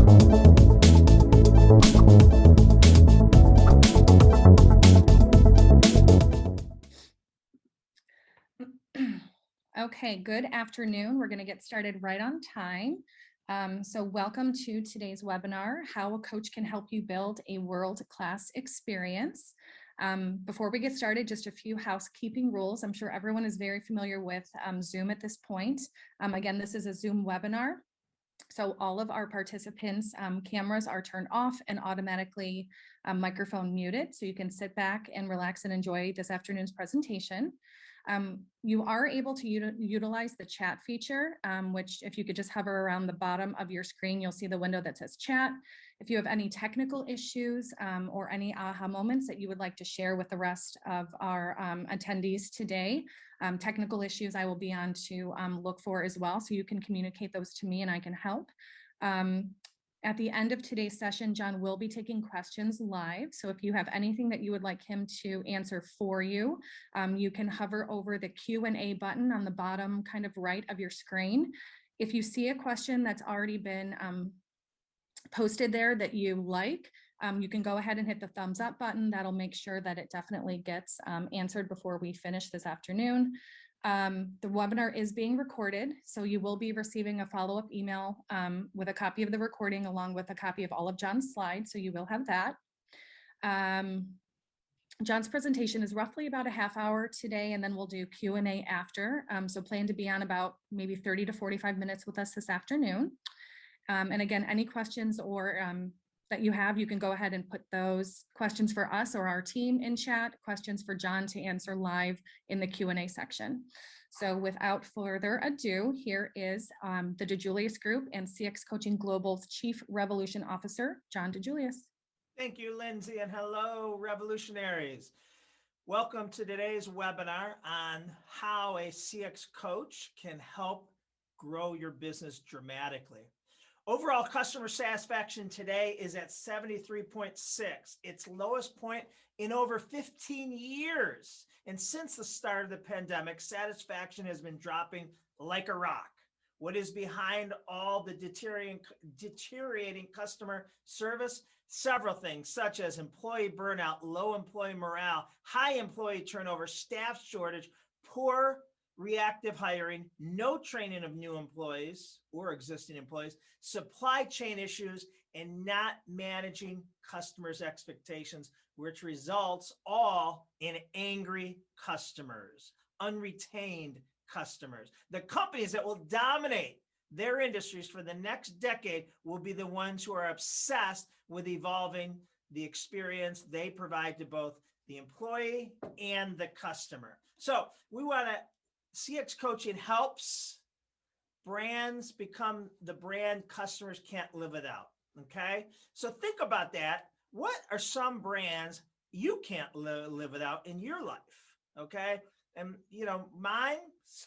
Okay, good afternoon. We're going to get started right on time. So welcome to today's webinar, How a Coach Can Help You Build a World-Class Experience. Before we get started, just a few housekeeping rules. I'm sure everyone is very familiar with Zoom at this point. Again, this is a Zoom webinar. So all of our participants' cameras are turned off and automatically microphone muted. So you can sit back and relax and enjoy this afternoon's presentation. You are able to utilize the chat feature, which if you could just hover around the bottom of your screen, you'll see the window that says chat. If you have any technical issues or any aha moments that you would like to share with the rest of our attendees today, technical issues I will be on to look for as well. So you can communicate those to me and I can help. At the end of today's session, John will be taking questions live. So if you have anything that you would like him to answer for you, you can hover over the Q&A button on the bottom kind of right of your screen. If you see a question that's already been posted there that you like, you can go ahead and hit the thumbs up button. That'll make sure that it definitely gets answered before we finish this afternoon. The webinar is being recorded, so you will be receiving a follow-up email with a copy of the recording along with a copy of all of John's slides, so you will have that. John's presentation is roughly about a half hour today, and then we'll do Q&A after. So plan to be on about maybe 30 to 45 minutes with us this afternoon. And again, any questions or that you have, you can go ahead and put those questions for us or our team in chat, questions for John to answer live in the Q&A section. So without further ado, here is the DiJulius Group and CX Coaching Global's Chief Revolution Officer, John DiJulius. Thank you, Lindsay, and hello, revolutionaries. Welcome to today's webinar on how a CX coach can help grow your business dramatically. Overall customer satisfaction today is at 73.6, its lowest point in over 15 years. And since the start of the pandemic, satisfaction has been dropping like a rock. What is behind all the deteriorating customer service? Several things, such as employee burnout, low employee morale, high employee turnover, staff shortage, poor reactive hiring, no training of new employees or existing employees, supply chain issues, and not managing customers' expectations, which results all in angry customers, unretained customers. The companies that will dominate their industries for the next decade will be the ones who are obsessed with evolving the experience they provide to both the employee and the customer. So we want to CX coaching helps brands become the brand customers can't live without, okay? So think about that. What are some brands you can't live without in your life, okay? And, you know, mine,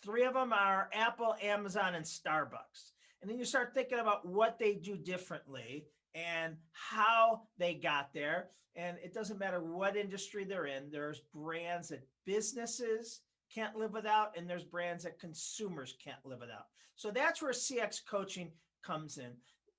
three of them are Apple, Amazon, and Starbucks. And then you start thinking about what they do differently and how they got there. And it doesn't matter what industry they're in. There's brands that businesses can't live without, and there's brands that consumers can't live without. So that's where CX coaching comes in,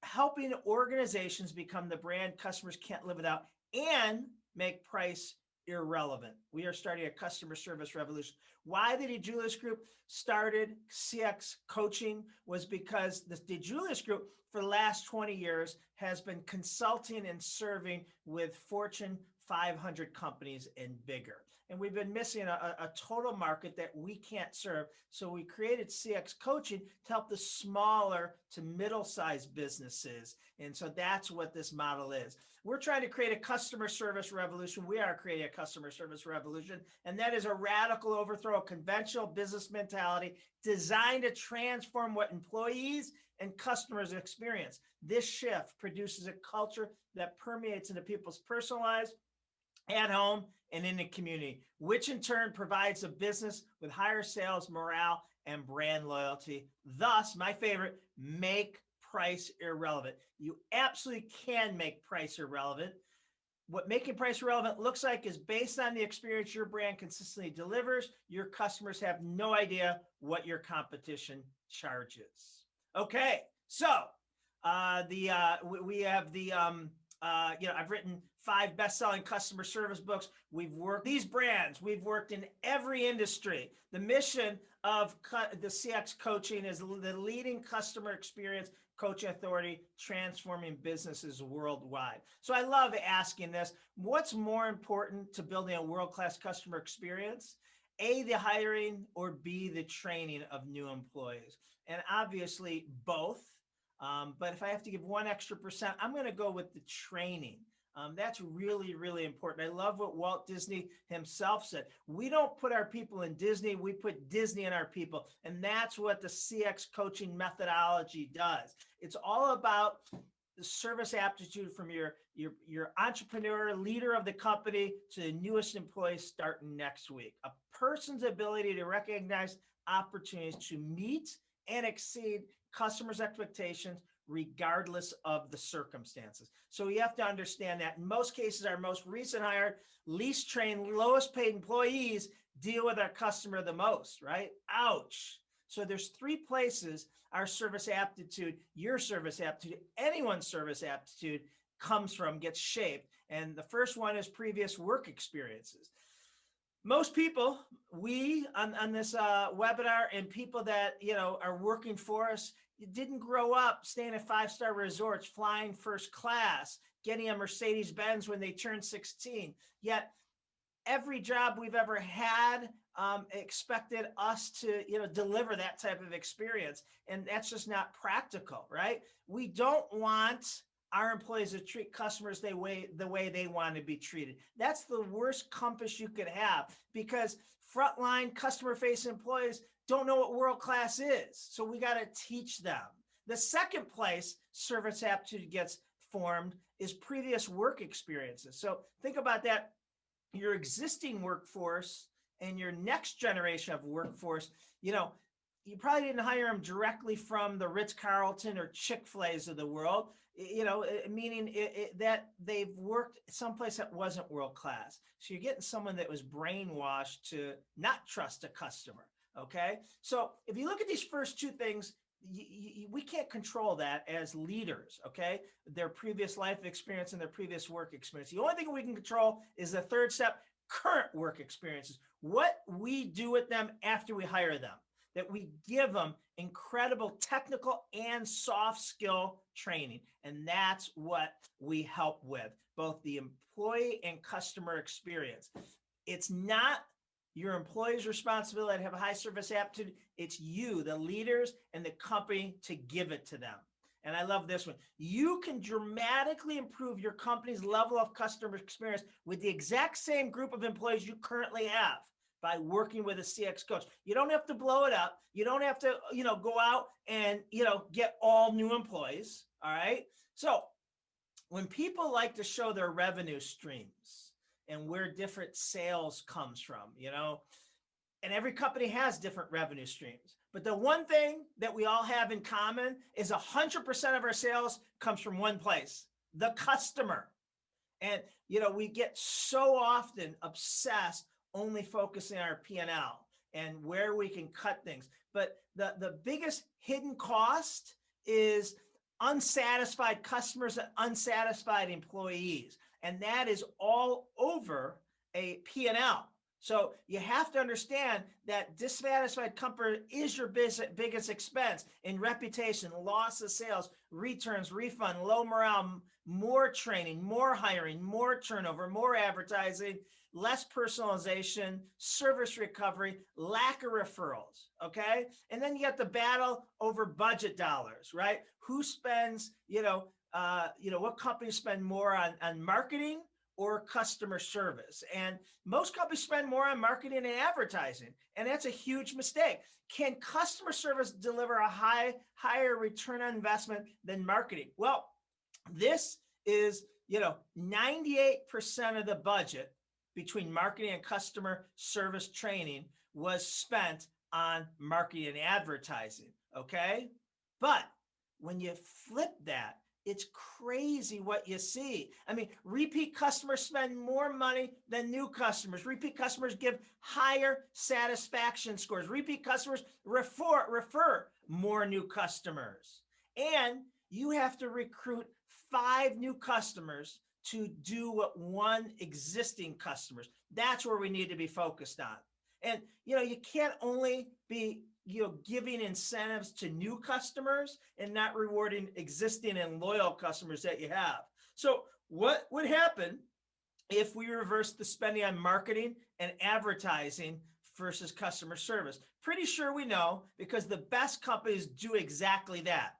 helping organizations become the brand customers can't live without and make price irrelevant. We are starting a customer service revolution. Why the DiJulius Group started CX coaching was because the DiJulius Group for the last 20 years has been consulting and serving with Fortune 500 companies and bigger. And we've been missing a total market that we can't serve. So we created CX coaching to help the smaller to middle-sized businesses. And so that's what this model is. We're trying to create a customer service revolution. We are creating a customer service revolution. And that is a radical overthrow of conventional business mentality designed to transform what employees and customers experience. This shift produces a culture that permeates into people's personal lives, at home, and in the community, which in turn provides a business with higher sales, morale, and brand loyalty. Thus, my favorite, make price irrelevant. You absolutely can make price irrelevant. What making price irrelevant looks like is based on the experience your brand consistently delivers. Your customers have no idea what your competition charges. Okay, so We have I've written 5 best-selling customer service books. We've worked these brands. We've worked in every industry. The mission of the CX coaching is the leading customer experience coaching authority, transforming businesses worldwide. So I love asking this: what's more important to building a world-class customer experience? A, the hiring, or B, the training of new employees? And obviously both. But if I have to give 1 extra percent, I'm going to go with the training. That's really, really important. I love what Walt Disney himself said. We don't put our people in Disney, we put Disney in our people. And that's what the CX coaching methodology does. It's all about the service aptitude from your entrepreneur, leader of the company, to the newest employee starting next week. A person's ability to recognize opportunities to meet and exceed customers' expectations regardless of the circumstances. So you have to understand that in most cases, our most recent hired, least trained, lowest paid employees deal with our customer the most, right? Ouch. So there's 3 places our service aptitude, your service aptitude, anyone's service aptitude comes from, gets shaped. And the first one is previous work experiences. Most people, we on this webinar, and people that are working for us, didn't grow up staying at 5-star resorts, flying first class, getting a Mercedes-Benz when they turned 16. Yet every job we've ever had expected us to deliver that type of experience, and that's just not practical, right? We don't want our employees to treat customers the way they want to be treated. That's the worst compass you could have, because frontline customer-facing employees don't know what world-class is. So we got to teach them. The second place service aptitude gets formed is previous work experiences. So think about that. Your existing workforce and your next generation of workforce, you probably didn't hire them directly from the Ritz-Carlton or Chick-fil-A's of the world, meaning that they've worked someplace that wasn't world-class. So you're getting someone that was brainwashed to not trust a customer, okay? So if you look at these first 2 things, we can't control that as leaders, okay? Their previous life experience and their previous work experience. The only thing we can control is the third step, current work experiences. What we do with them after we hire them, that we give them incredible technical and soft skill training. And that's what we help with, both the employee and customer experience. It's not your employee's responsibility to have a high service aptitude. It's you, the leaders and the company, to give it to them. And I love this one. You can dramatically improve your company's level of customer experience with the exact same group of employees you currently have by working with a CX coach. You don't have to blow it up. You don't have to, go out and, get all new employees. All right. So when people like to show their revenue streams and where different sales comes from, and every company has different revenue streams. But the one thing that we all have in common is 100% of our sales comes from one place, the customer. And, we get so often obsessed only focusing on our P&L and where we can cut things. But the biggest hidden cost is unsatisfied customers and unsatisfied employees. And that is all over a P&L. So you have to understand that dissatisfied customer is your biggest expense in reputation, loss of sales, returns, refund, low morale, more training, more hiring, more turnover, more advertising, less personalization, service recovery, lack of referrals, okay? And then you got the battle over budget dollars, right? Who spends, what companies spend more on marketing or customer service? And most companies spend more on marketing and advertising, and that's a huge mistake. Can customer service deliver a higher return on investment than marketing? Well, this is, 98% of the budget between marketing and customer service training was spent on marketing and advertising, okay? But when you flip that, it's crazy what you see. I mean, repeat customers spend more money than new customers. Repeat customers give higher satisfaction scores. Repeat customers refer more new customers. And you have to recruit 5 new customers to do what one existing customers. That's where we need to be focused on. And you can't only be giving incentives to new customers and not rewarding existing and loyal customers that you have. So what would happen if we reverse the spending on marketing and advertising versus customer service? Pretty sure we know, because the best companies do exactly that.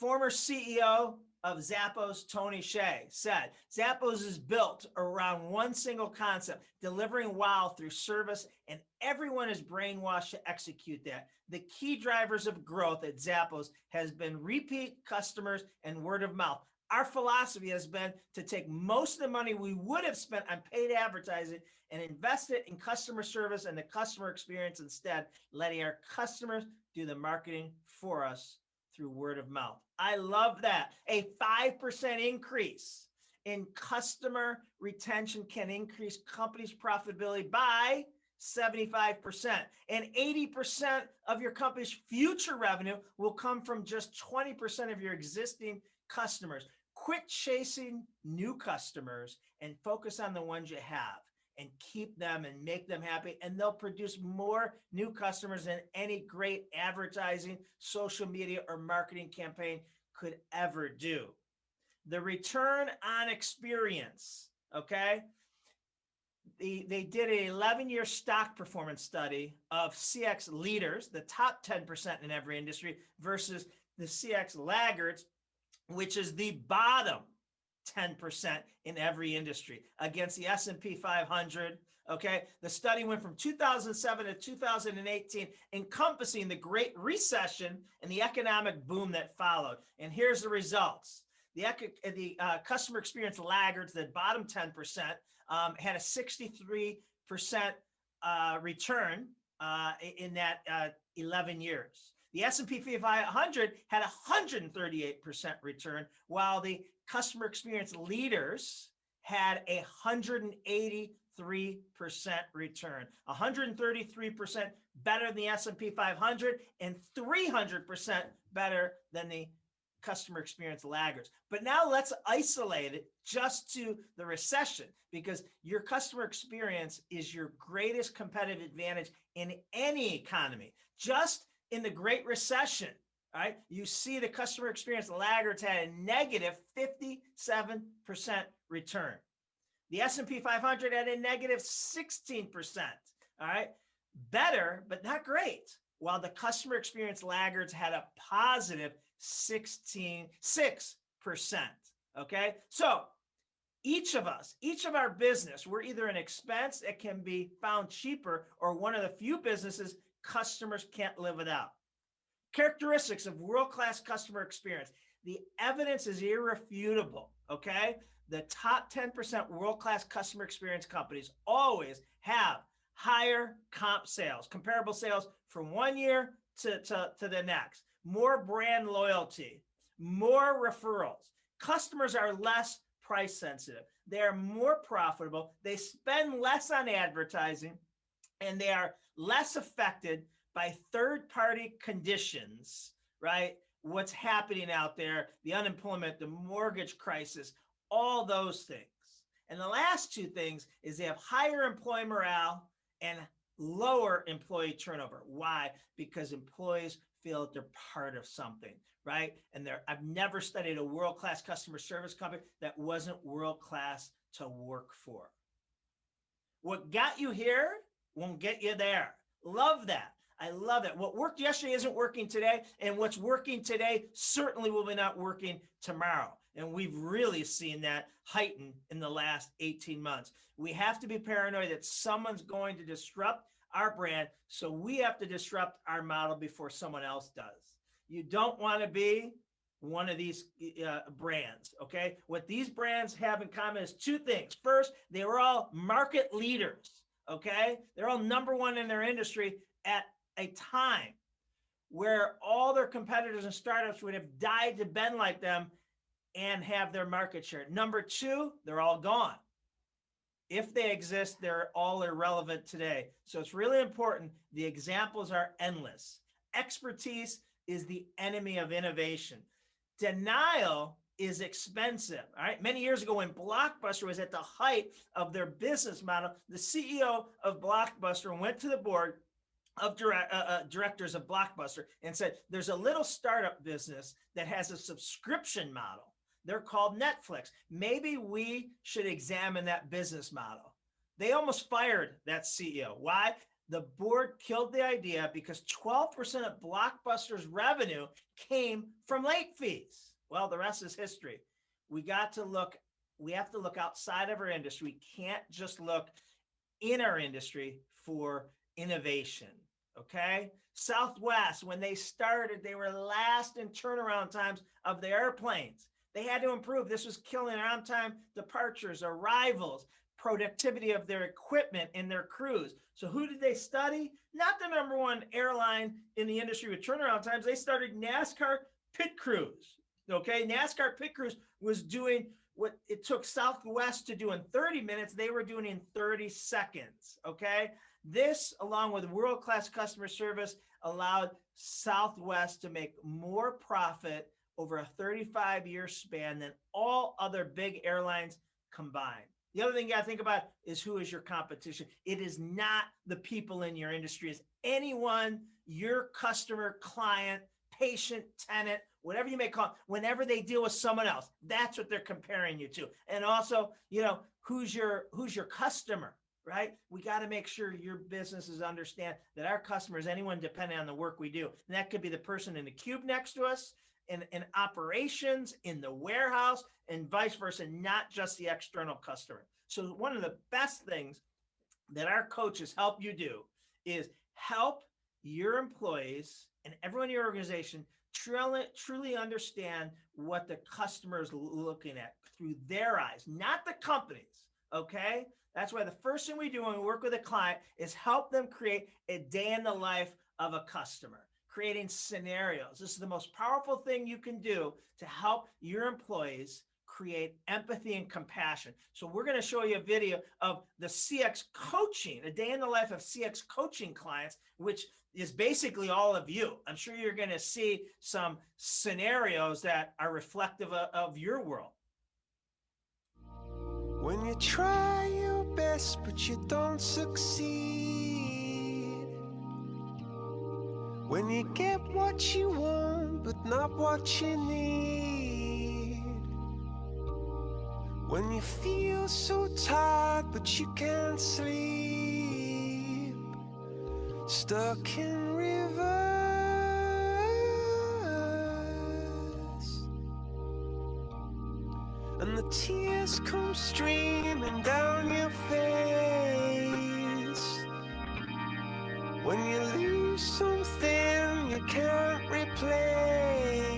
Former CEO of Zappos, Tony Hsieh, said, Zappos is built around one single concept, delivering wow through service, and everyone is brainwashed to execute that. The key drivers of growth at Zappos has been repeat customers and word of mouth. Our philosophy has been to take most of the money we would have spent on paid advertising and invest it in customer service and the customer experience instead, letting our customers do the marketing for us through word of mouth. I love that. A 5% increase in customer retention can increase companies' profitability by 75%. And 80% of your company's future revenue will come from just 20% of your existing customers. Quit chasing new customers and focus on the ones you have, and keep them and make them happy, and they'll produce more new customers than any great advertising, social media, or marketing campaign could ever do. The return on experience, okay? They did an 11-year stock performance study of CX leaders, the top 10% in every industry, versus the CX laggards, which is the bottom 10% in every industry, against the S&P 500. Okay, the study went from 2007 to 2018, encompassing the Great Recession and the economic boom that followed. And here's the results. The customer experience laggards, the bottom 10%, had a 63% return in that 11 years. The S&P 500 had a 138% return, while the customer experience leaders had a 183% return. 133% better than the S&P 500 and 300% better than the customer experience laggards. But now let's isolate it just to the recession, because your customer experience is your greatest competitive advantage in any economy. Just in the Great Recession, right, you see the customer experience laggards had a negative 57% return. The S&P 500 had a negative 16%, all right? Better, but not great. While the customer experience laggards had a positive 6%, okay? So each of us, each of our business, we're either an expense that can be found cheaper or one of the few businesses customers can't live without. Characteristics of world-class customer experience. The evidence is irrefutable, okay? The top 10% world-class customer experience companies always have higher comp sales, comparable sales from one year to the next, more brand loyalty, more referrals. Customers are less price sensitive. They are more profitable. They spend less on advertising, and they are less affected by third-party conditions, right? What's happening out there, the unemployment, the mortgage crisis, all those things. And the last two things is they have higher employee morale and lower employee turnover. Why? Because employees feel that they're part of something, right? And I've never studied a world-class customer service company that wasn't world-class to work for. What got you here won't get you there. Love that. I love it. What worked yesterday isn't working today, and what's working today certainly will be not working tomorrow. And we've really seen that heighten in the last 18 months. We have to be paranoid that someone's going to disrupt our brand, so we have to disrupt our model before someone else does. You don't want to be one of these brands, okay? What these brands have in common is two things. First, they were all market leaders, okay? They're all number one in their industry at a time where all their competitors and startups would have died to bend like them and have their market share. Number two, they're all gone. If they exist, they're all irrelevant today. So it's really important. The examples are endless. Expertise is the enemy of innovation. Denial is expensive. All right. Many years ago, when Blockbuster was at the height of their business model, the CEO of Blockbuster went to the board of directors of Blockbuster and said, there's a little startup business that has a subscription model. They're called Netflix. Maybe we should examine that business model. They almost fired that CEO. Why? The board killed the idea because 12% of Blockbuster's revenue came from late fees. Well, the rest is history. We have to look outside of our industry. We can't just look in our industry for innovation. Okay. Southwest, when they started, they were last in turnaround times of the airplanes. They had to improve. This was killing on-time departures, arrivals, productivity of their equipment and their crews. So who did they study? Not the number one airline in the industry with turnaround times. They started NASCAR pit crews. Okay. NASCAR pit crews was doing what it took Southwest to do in 30 minutes. They were doing in 30 seconds. Okay. This, along with world-class customer service, allowed Southwest to make more profit over a 35-year span than all other big airlines combined. The other thing you got to think about is who is your competition. It is not the people in your industry. It's anyone, your customer, client, patient, tenant, whatever you may call it, whenever they deal with someone else. That's what they're comparing you to. And also, who's your customer, right? We got to make sure your businesses understand that our customer is anyone depending on the work we do. And that could be the person in the cube next to us, in operations, in the warehouse, and vice versa, not just the external customer. So one of the best things that our coaches help you do is help your employees and everyone in your organization truly understand what the customer is looking at through their eyes, not the company's. Okay. That's why the first thing we do when we work with a client is help them create a day in the life of a customer, creating scenarios. This is the most powerful thing you can do to help your employees create empathy and compassion. So we're going to show you a video of the CX coaching, a day in the life of CX coaching clients, which is basically all of you. I'm sure you're going to see some scenarios that are reflective of your world. When you try your best, but you don't succeed. When you get what you want, but not what you need. When you feel so tired, but you can't sleep. Stuck in reverse. And the tears come streaming down your face. When you lose something you can't replace.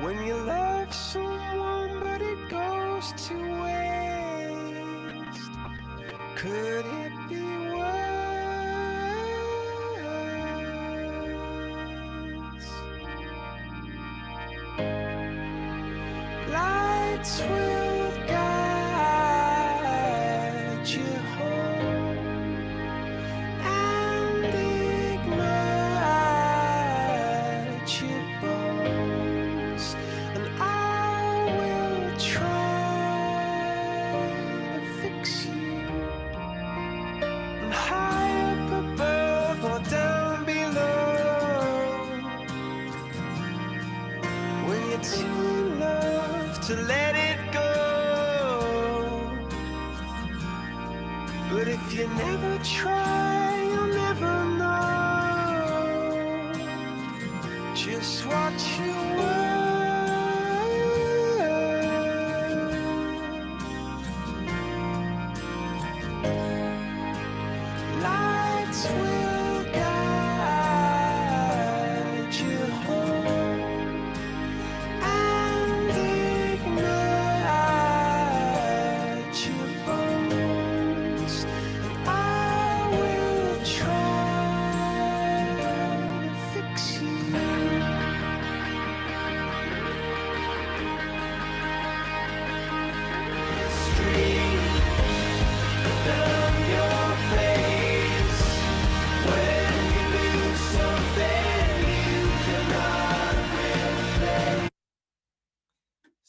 When you love someone but it goes to waste. Could it be worse? Lights will guide you home and ignite your bones, and I will try to fix you. And high up above or down below, when you're too in love to let it go. But if you never try, you'll never know just what you were. Lights will guide you home and ignite your bones, and I will try to fix you.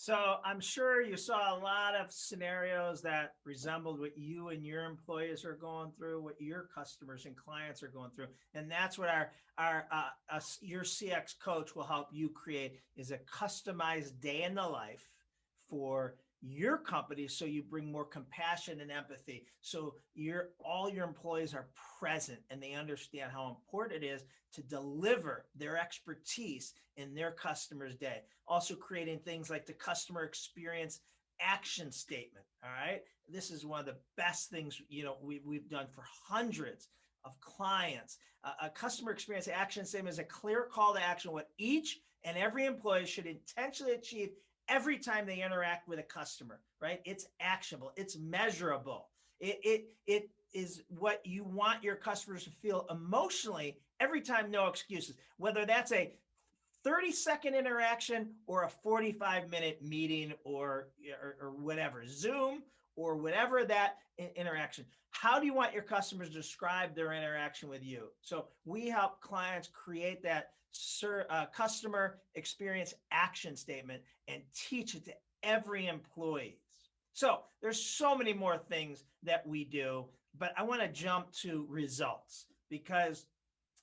So I'm sure you saw a lot of scenarios that resembled what you and your employees are going through, what your customers and clients are going through, and that's what your CX coach will help you create is a customized day in the life for your company, so you bring more compassion and empathy. So all your employees are present and they understand how important it is to deliver their expertise in their customer's day. Also creating things like the customer experience action statement. All right. This is one of the best things, we've done for hundreds of clients. A customer experience action statement is a clear call to action, what each and every employee should intentionally achieve every time they interact with a customer, right? It's actionable, it's measurable. It is what you want your customers to feel emotionally every time, no excuses, whether that's a 30-second interaction or a 45-minute meeting or whatever, Zoom or whatever that interaction. How do you want your customers to describe their interaction with you? So we help clients create that customer experience action statement and teach it to every employee. So there's so many more things that we do, but I want to jump to results because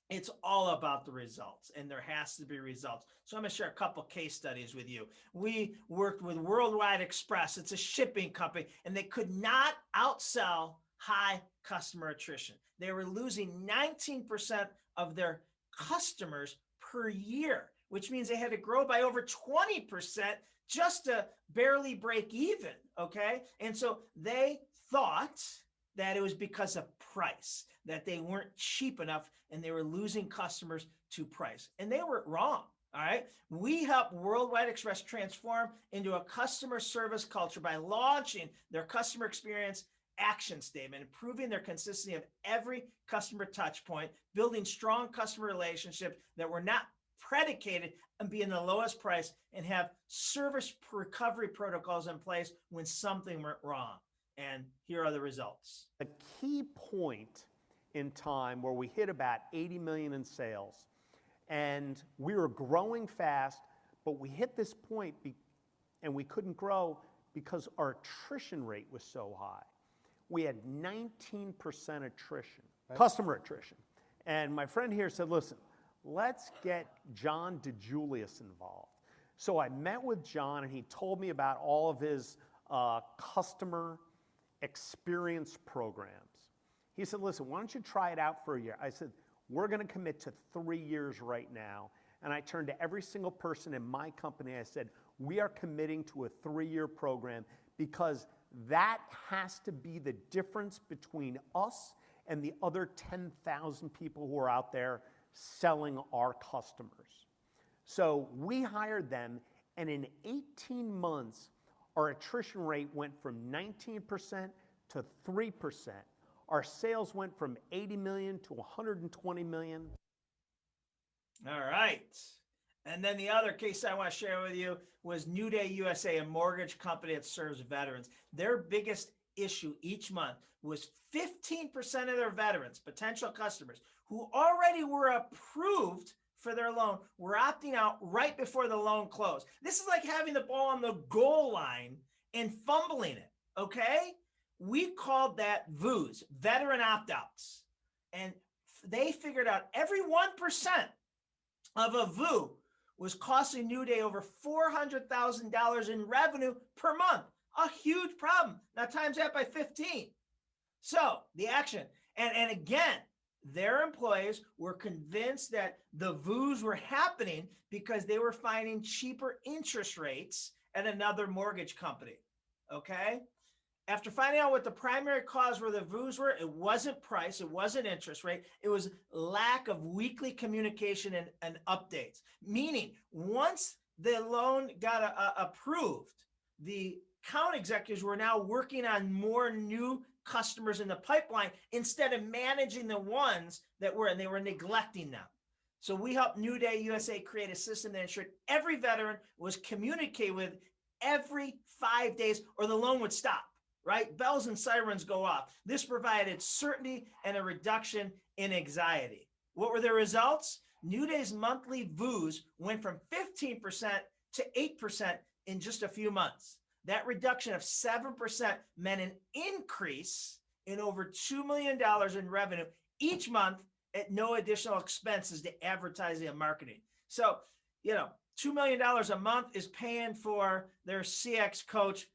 it's all about the results and there has to be results. So I'm going to share a couple case studies with you. We worked with Worldwide Express. It's a shipping company and they could not outsell high customer attrition. They were losing 19% of their customers per year, which means they had to grow by over 20% just to barely break even. Okay. And so they thought that it was because of price, that they weren't cheap enough and they were losing customers to price. And they were wrong. All right. We help Worldwide Express transform into a customer service culture by launching their customer experience action statement, improving their consistency of every customer touch point, building strong customer relationships that were not predicated on being the lowest price, and have service recovery protocols in place when something went wrong. And here are the results. A key point in time where we hit about 80 million in sales and we were growing fast, but we hit this point and we couldn't grow because our attrition rate was so high. We had 19% attrition, right? Customer attrition. And my friend here said, listen, let's get John DiJulius involved. So I met with John and he told me about all of his customer experience programs. He said, listen, why don't you try it out for a year? I said, we're going to commit to 3 years right now. And I turned to every single person in my company. I said, we are committing to a 3-year program because that has to be the difference between us and the other 10,000 people who are out there selling our customers. So we hired them, and in 18 months, our attrition rate went from 19% to 3%. Our sales went from 80 million to 120 million. All right. And then the other case I want to share with you was New Day USA, a mortgage company that serves veterans. Their biggest issue each month was 15% of their veterans, potential customers, who already were approved for their loan, were opting out right before the loan closed. This is like having the ball on the goal line and fumbling it, okay? We called that VOOs, veteran opt-outs. And they figured out every 1% of a VOO was costing New Day over $400,000 in revenue per month. A huge problem. Now times that by 15. So the action, and again, their employees were convinced that the VOOs were happening because they were finding cheaper interest rates at another mortgage company. Okay. After finding out what the primary cause were the VOOs were, it wasn't price, it wasn't interest rate, it was lack of weekly communication and updates. Meaning, once the loan got approved, the account executives were now working on more new customers in the pipeline instead of managing the ones that were, and they were neglecting them. So we helped New Day USA create a system that ensured every veteran was communicated with every 5 days or the loan would stop. Right? Bells and sirens go off. This provided certainty and a reduction in anxiety. What were the results? New Day's monthly VOOs went from 15% to 8% in just a few months. That reduction of 7% meant an increase in over $2 million in revenue each month at no additional expenses to advertising and marketing. So, $2 million a month is paying for their CX coach,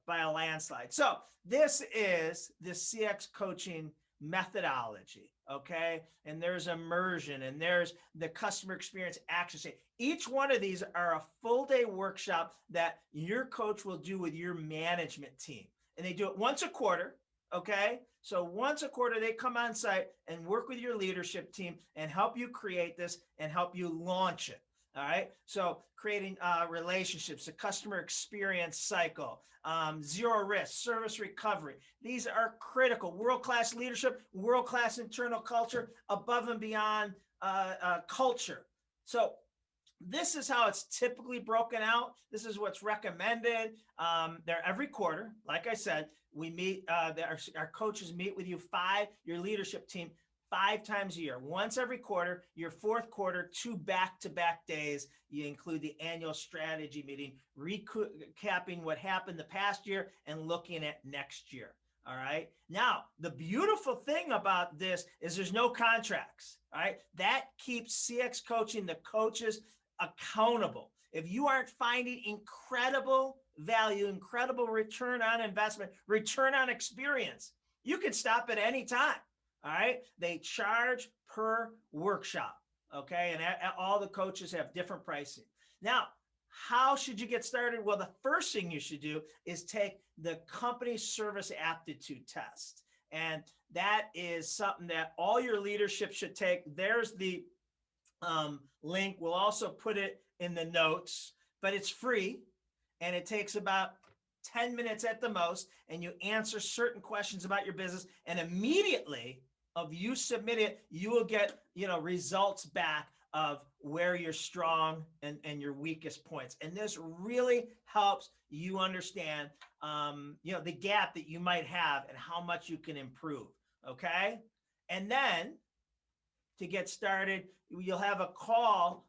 by a landslide. So this is the CX coaching methodology, okay? And there's immersion, and there's the customer experience action. Each one of these are a full day workshop that your coach will do with your management team. And they do it once a quarter, okay? So once a quarter, they come on site and work with your leadership team and help you create this and help you launch it. All right. So creating relationships, the customer experience cycle, zero risk, service recovery. These are critical. World-class leadership, world-class internal culture, above and beyond culture. So this is how it's typically broken out. This is what's recommended. They're every quarter. Like I said, we meet, our coaches meet with you your leadership team 5 times a year, once every quarter. Your fourth quarter, 2 back-to-back days. You include the annual strategy meeting, recapping what happened the past year and looking at next year. All right. Now, the beautiful thing about this is there's no contracts. All right. That keeps CX coaching, the coaches, accountable. If you aren't finding incredible value, incredible return on investment, return on experience, you can stop at any time. All right. They charge per workshop. Okay. And all the coaches have different pricing. Now, how should you get started? Well, the first thing you should do is take the company service aptitude test. And that is something that all your leadership should take. There's the link. We'll also put it in the notes, but it's free and it takes about 10 minutes at the most. And you answer certain questions about your business, and immediately of you submit it, you will get, results back of where you're strong and your weakest points. And this really helps you understand, the gap that you might have and how much you can improve. Okay. And then to get started, you'll have a call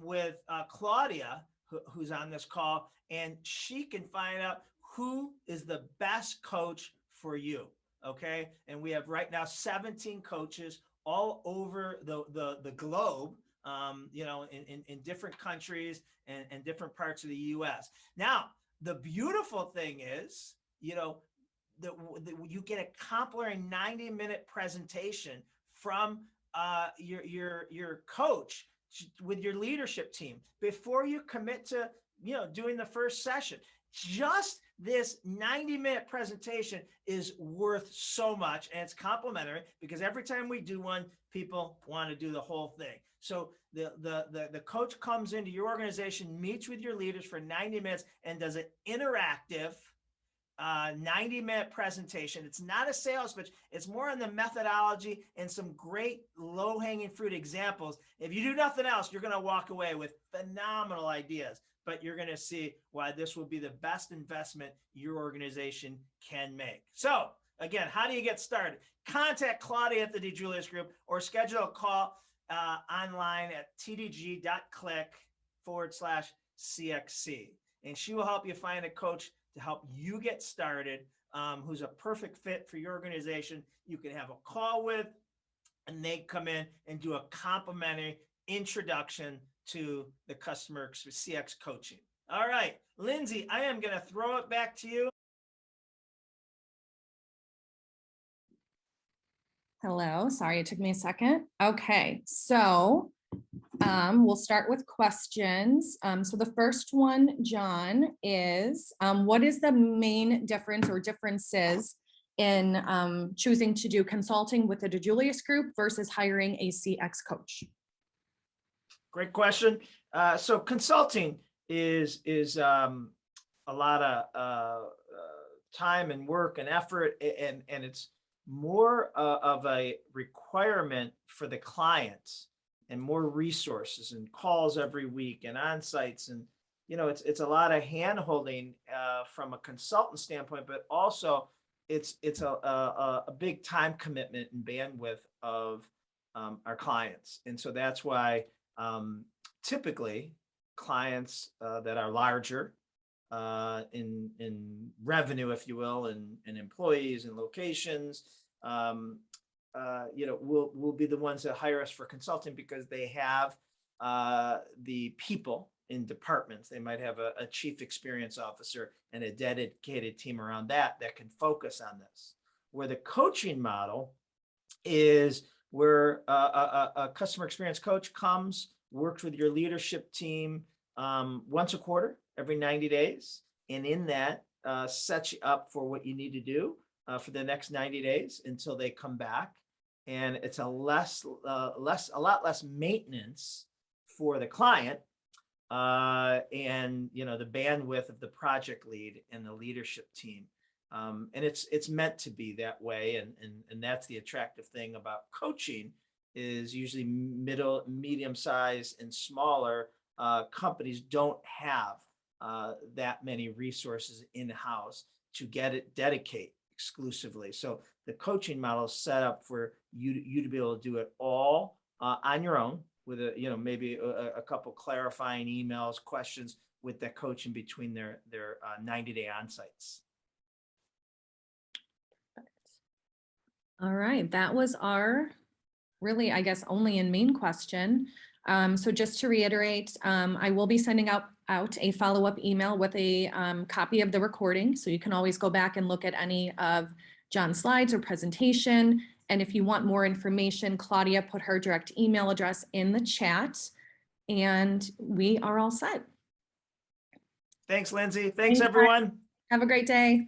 with Claudia, who's on this call, and she can find out who is the best coach for you. Okay. And we have right now 17 coaches all over the globe, in different countries and different parts of the US. Now, the beautiful thing is, you get a complimentary 90-minute presentation from your coach with your leadership team before you commit to, doing the first session. Just this 90-minute presentation is worth so much, and it's complimentary because every time we do one, people want to do the whole thing. So the coach comes into your organization, meets with your leaders for 90 minutes, and does an interactive 90-minute presentation. It's not a sales pitch. It's more on the methodology and some great low-hanging fruit examples. If you do nothing else, you're going to walk away with phenomenal ideas, but you're going to see why this will be the best investment your organization can make. So again, how do you get started? Contact Claudia at the DiJulius Group or schedule a call online at tdg.click/CXC. And she will help you find a coach to help you get started, who's a perfect fit for your organization. You can have a call with, and they come in and do a complimentary introduction to the customer CX coaching. All right, Lindsay, I am going to throw it back to you. Hello, sorry, it took me a second. Okay, so we'll start with questions. So the first one, John, is what is the main difference or differences in choosing to do consulting with the DiJulius Group versus hiring a CX coach? Great question. So consulting is a lot of time and work and effort, and it's more of a requirement for the clients and more resources and calls every week and on-sites. And, it's a lot of hand-holding from a consultant standpoint, but also it's a big time commitment and bandwidth of our clients. And so that's why typically clients that are larger in revenue, if you will, and employees and locations, will be the ones that hire us for consulting because they have the people in departments. They might have a chief experience officer and a dedicated team around that can focus on this. Where the coaching model is where a customer experience coach comes, works with your leadership team once a quarter, every 90 days. And in that, sets you up for what you need to do for the next 90 days until they come back. And it's a lot less maintenance for the client, and the bandwidth of the project lead and the leadership team. And it's meant to be that way, and that's the attractive thing about coaching is usually medium size and smaller companies don't have that many resources in-house to dedicate exclusively. So the coaching model is set up for you to be able to do it all on your own with maybe a couple clarifying emails, questions with the coach in between their 90-day on-sites. All right, that was our really, I guess, only and main question. So just to reiterate, I will be sending out a follow-up email with a copy of the recording. So you can always go back and look at any of John's slides or presentation. And if you want more information, Claudia put her direct email address in the chat, and we are all set. Thanks, Lindsay. Thanks, everyone. Have a great day.